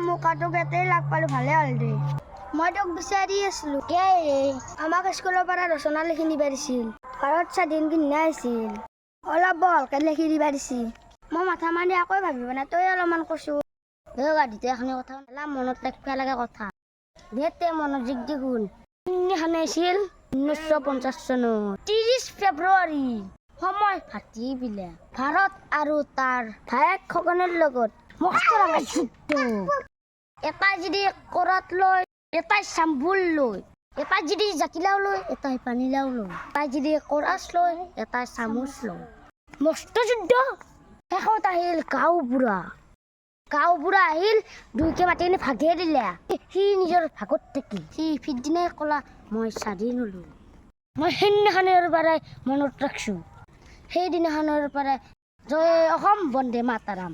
মোক তোক এটাই লাগ পালো ভালে হ'ল দে মই তোক বিচাৰি আছিলো কে আমাক স্কুলৰ পৰা ৰচনা লিখি নিব দিছিল ভাৰত স্বাধীন কিনা আছিল অলপ বহলকে লিখি দিব দিছিল মই মাথা মাৰি আকৌ ভাবিব না তই অলপমান কৈছো গাড়ীতে এখনি কথা মনত ৰাখিব লাগে কথা দেতে মনোযোগ দি শুন কোনদিনাখনে আছিল 1950 চনত 30 ফেব্ৰুৱাৰী সময় ভাটি বিলে ভাৰত আৰু তাৰ ভায়েকসকলৰ লগত মস্ত ডাঙৰ যুদ্ধ এটা যদি কৰাত লৈ এটাই চাম্বুল লৈ এটাই যদি জাতিলাও লৈ এটাই পানীলাও লৈ এটাই যদি কৰাচ লৈ এটাই চামুচ লৈ মস্ত যুদ্ধ শেষত আহিল গাঁওবুঢ়া আহিল দুইকে মাতি কিনে ভাগে দিলে সি নিজৰ ভাগত থাকি সি পিছদিনাই ক'লা মই স্বাধীন হলো মই সেইদিনাখনৰ পৰাই মনত ৰাখছো সেইদিনাখনৰ পৰাই জয় অসম বন্দে মাতাৰাম